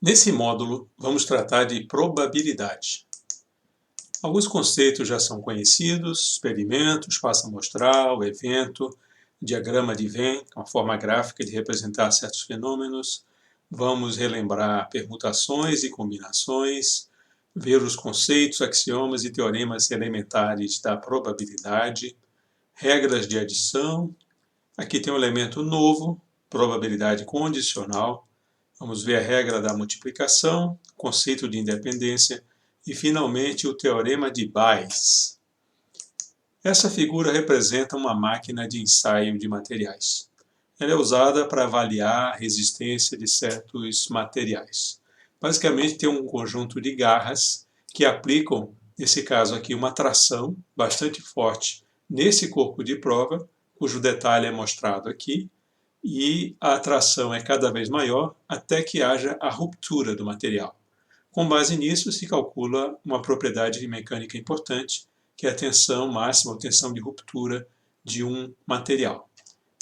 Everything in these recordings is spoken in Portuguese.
Nesse módulo, vamos tratar de probabilidade. Alguns conceitos já são conhecidos: experimento, espaço amostral, evento, diagrama de Venn, uma forma gráfica de representar certos fenômenos. Vamos relembrar permutações e combinações, ver os conceitos, axiomas e teoremas elementares da probabilidade, regras de adição. Aqui tem um elemento novo, probabilidade condicional. Vamos ver a regra da multiplicação, conceito de independência e, finalmente, o teorema de Bayes. Essa figura representa uma máquina de ensaio de materiais. Ela é usada para avaliar a resistência de certos materiais. Basicamente, tem um conjunto de garras que aplicam, nesse caso aqui, uma tração bastante forte nesse corpo de prova, cujo detalhe é mostrado aqui, e a atração é cada vez maior até que haja a ruptura do material. Com base nisso, se calcula uma propriedade mecânica importante, que é a tensão máxima, ou tensão de ruptura de um material.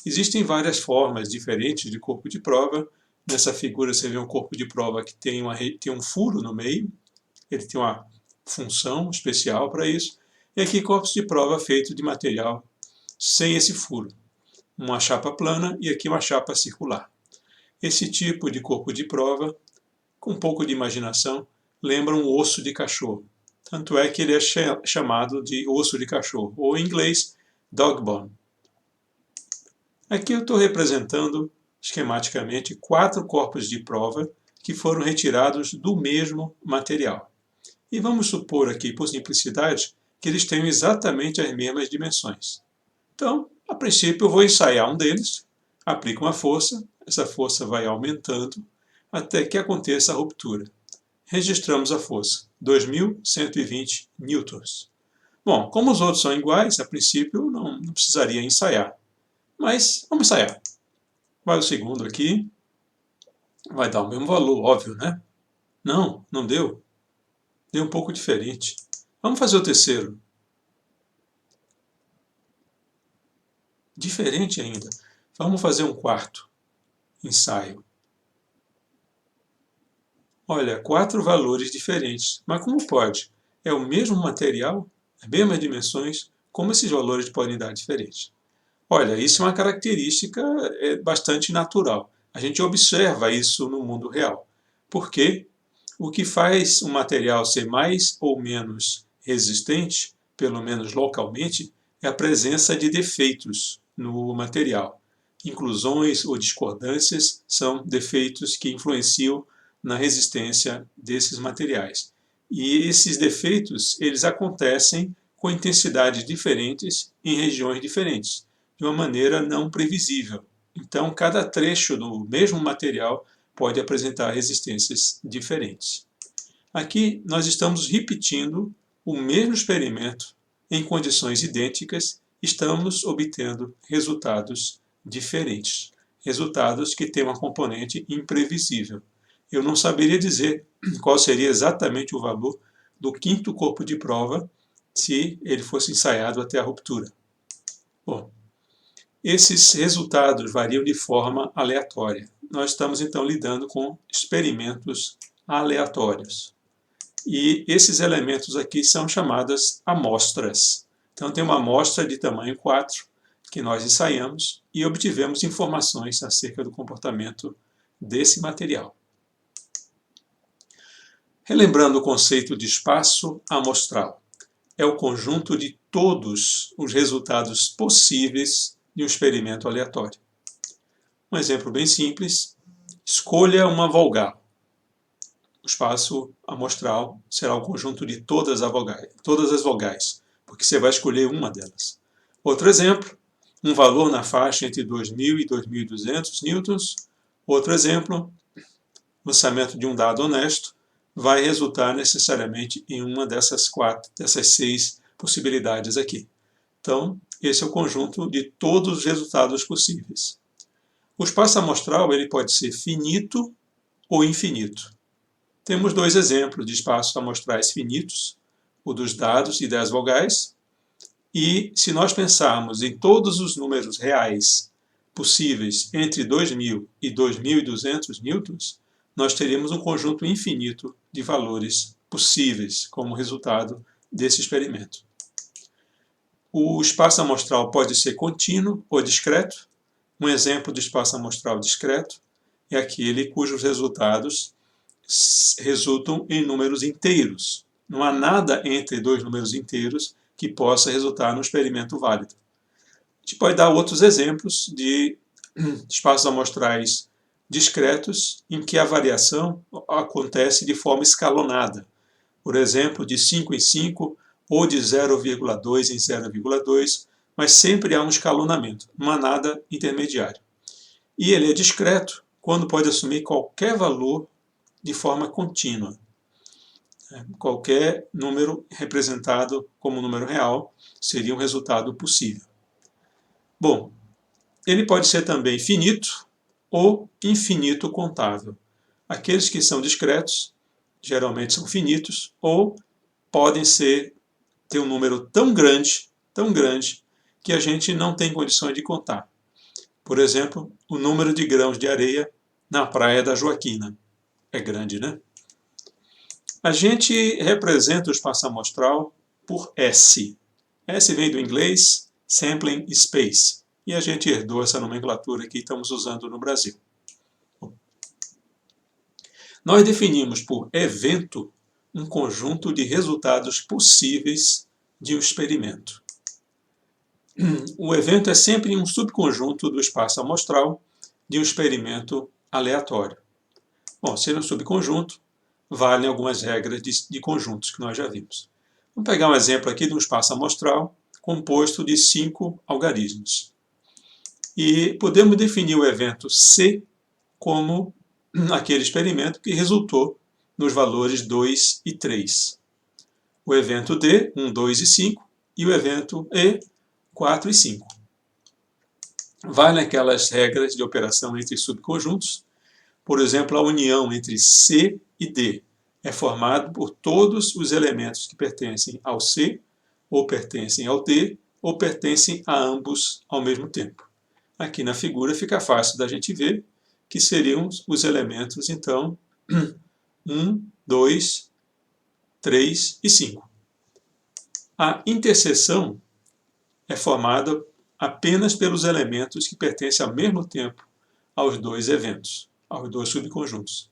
Existem várias formas diferentes de corpo de prova. Nessa figura você vê um corpo de prova que tem um furo no meio, ele tem uma função especial para isso, e aqui corpos de prova feitos de material sem esse furo. Uma chapa plana e aqui uma chapa circular. Esse tipo de corpo de prova, com um pouco de imaginação, lembra um osso de cachorro. Tanto é que ele é chamado de osso de cachorro, ou em inglês, dog bone. Aqui eu estou representando esquematicamente 4 corpos de prova que foram retirados do mesmo material. E vamos supor aqui, por simplicidade, que eles tenham exatamente as mesmas dimensões. Então, a princípio, eu vou ensaiar um deles, aplico uma força, essa força vai aumentando até que aconteça a ruptura. Registramos a força, 2.120 newtons. Bom, como os outros são iguais, a princípio não precisaria ensaiar. Mas vamos ensaiar. Vai o segundo aqui, vai dar o mesmo valor, óbvio, né? Não deu. Deu um pouco diferente. Vamos fazer o terceiro. Diferente ainda. Vamos fazer um quarto ensaio. Olha, 4 valores diferentes. Mas como pode? É o mesmo material, as mesmas dimensões, como esses valores podem dar diferente? Olha, isso é uma característica bastante natural. A gente observa isso no mundo real. Porque o que faz um material ser mais ou menos resistente, pelo menos localmente, é a presença de defeitos no material. Inclusões ou discordâncias são defeitos que influenciam na resistência desses materiais. E esses defeitos, eles acontecem com intensidades diferentes em regiões diferentes, de uma maneira não previsível. Então, cada trecho do mesmo material pode apresentar resistências diferentes. Aqui nós estamos repetindo o mesmo experimento em condições idênticas, estamos obtendo resultados diferentes, resultados que têm uma componente imprevisível. Eu não saberia dizer qual seria exatamente o valor do quinto corpo de prova se ele fosse ensaiado até a ruptura. Bom, esses resultados variam de forma aleatória. Nós estamos então lidando com experimentos aleatórios. E esses elementos aqui são chamadas amostras. Então tem uma amostra de tamanho 4 que nós ensaiamos e obtivemos informações acerca do comportamento desse material. Relembrando o conceito de espaço amostral, é o conjunto de todos os resultados possíveis de um experimento aleatório. Um exemplo bem simples: escolha uma vogal. O espaço amostral será o conjunto de todas as vogais, porque você vai escolher uma delas. Outro exemplo, um valor na faixa entre 2.000 e 2.200 newtons. Outro exemplo, lançamento de um dado honesto vai resultar necessariamente em uma dessas 6 possibilidades aqui. Então, esse é o conjunto de todos os resultados possíveis. O espaço amostral ele pode ser finito ou infinito. Temos 2 exemplos de espaços amostrais finitos, o dos dados e das vogais. E se nós pensarmos em todos os números reais possíveis entre 2.000 e 2.200 newtons, nós teríamos um conjunto infinito de valores possíveis como resultado desse experimento. O espaço amostral pode ser contínuo ou discreto. Um exemplo de espaço amostral discreto é aquele cujos resultados resultam em números inteiros. Não há nada entre dois números inteiros que possa resultar num experimento válido. A gente pode dar outros exemplos de espaços amostrais discretos em que a variação acontece de forma escalonada. Por exemplo, de 5 em 5 ou de 0,2 em 0,2, mas sempre há um escalonamento, não há nada intermediário. E ele é discreto quando pode assumir qualquer valor de forma contínua. Qualquer número representado como número real seria um resultado possível. Bom, ele pode ser também finito ou infinito contável. Aqueles que são discretos geralmente são finitos ou podem ter um número tão grande, que a gente não tem condições de contar. Por exemplo, o número de grãos de areia na praia da Joaquina. É grande, né? A gente representa o espaço amostral por S. S vem do inglês Sampling Space. E a gente herdou essa nomenclatura que estamos usando no Brasil. Nós definimos por evento um conjunto de resultados possíveis de um experimento. O evento é sempre um subconjunto do espaço amostral de um experimento aleatório. Bom, se é um subconjunto, valem algumas regras de conjuntos que nós já vimos. Vamos pegar um exemplo aqui de um espaço amostral composto de 5 algarismos. E podemos definir o evento C como aquele experimento que resultou nos valores 2 e 3. O evento D, 1, 2 e 5, e o evento E, 4 e 5. Valem aquelas regras de operação entre subconjuntos. Por exemplo, a união entre C e D é formada por todos os elementos que pertencem ao C, ou pertencem ao D, ou pertencem a ambos ao mesmo tempo. Aqui na figura fica fácil da gente ver que seriam os elementos, então, 1, 2, 3 e 5. A interseção é formada apenas pelos elementos que pertencem ao mesmo tempo aos dois eventos, aos dois subconjuntos.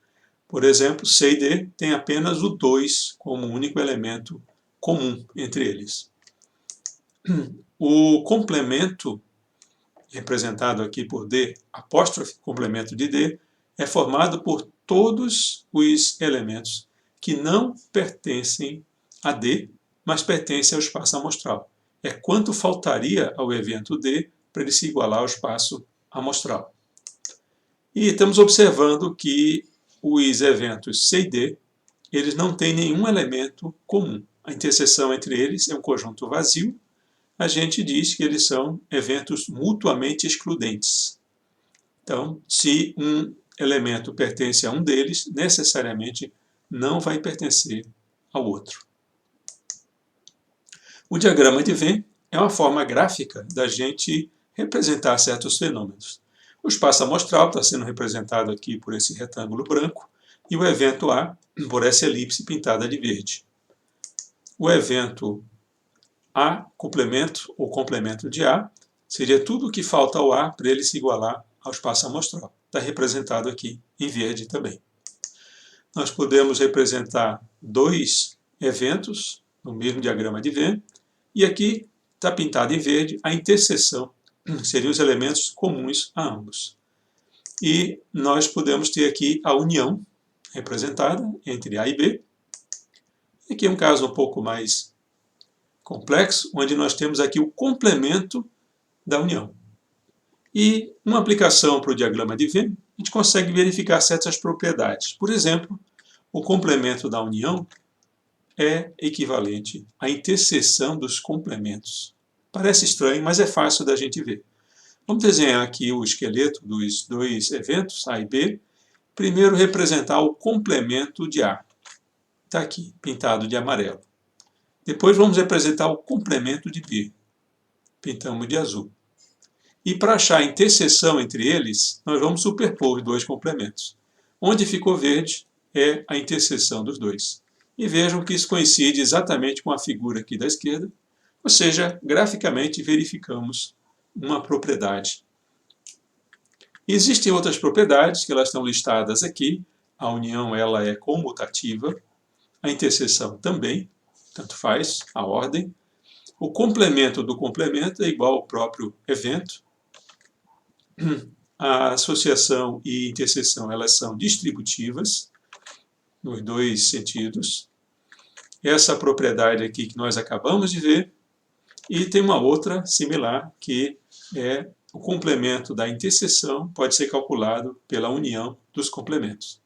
Por exemplo, C e D têm apenas o 2 como único elemento comum entre eles. O complemento, representado aqui por D, apóstrofe, complemento de D, é formado por todos os elementos que não pertencem a D, mas pertencem ao espaço amostral. É quanto faltaria ao evento D para ele se igualar ao espaço amostral. E estamos observando que os eventos C e D, eles não têm nenhum elemento comum. A interseção entre eles é um conjunto vazio. A gente diz que eles são eventos mutuamente excludentes. Então, se um elemento pertence a um deles, necessariamente não vai pertencer ao outro. O diagrama de Venn é uma forma gráfica da gente representar certos fenômenos. O espaço amostral está sendo representado aqui por esse retângulo branco e o evento A por essa elipse pintada de verde. O evento A, complemento ou complemento de A, seria tudo o que falta ao A para ele se igualar ao espaço amostral. Está representado aqui em verde também. Nós podemos representar dois eventos no mesmo diagrama de Venn, e aqui está pintado em verde a interseção, seriam os elementos comuns a ambos. E nós podemos ter aqui a união representada entre A e B. Aqui é um caso um pouco mais complexo, onde nós temos aqui o complemento da união. E uma aplicação para o diagrama de Venn, a gente consegue verificar certas propriedades. Por exemplo, o complemento da união é equivalente à interseção dos complementos. Parece estranho, mas é fácil da gente ver. Vamos desenhar aqui o esqueleto dos dois eventos, A e B. Primeiro, representar o complemento de A. Está aqui, pintado de amarelo. Depois, vamos representar o complemento de B. Pintamos de azul. E para achar a interseção entre eles, nós vamos superpor os dois complementos. Onde ficou verde é a interseção dos dois. E vejam que isso coincide exatamente com a figura aqui da esquerda, ou seja, graficamente verificamos uma propriedade. E existem outras propriedades que elas estão listadas aqui. A união ela é comutativa, a interseção também, tanto faz a ordem. O complemento do complemento é igual ao próprio evento. A associação e interseção elas são distributivas, nos dois sentidos. Essa propriedade aqui que nós acabamos de ver. E tem uma outra similar, que é o complemento da interseção pode ser calculado pela união dos complementos.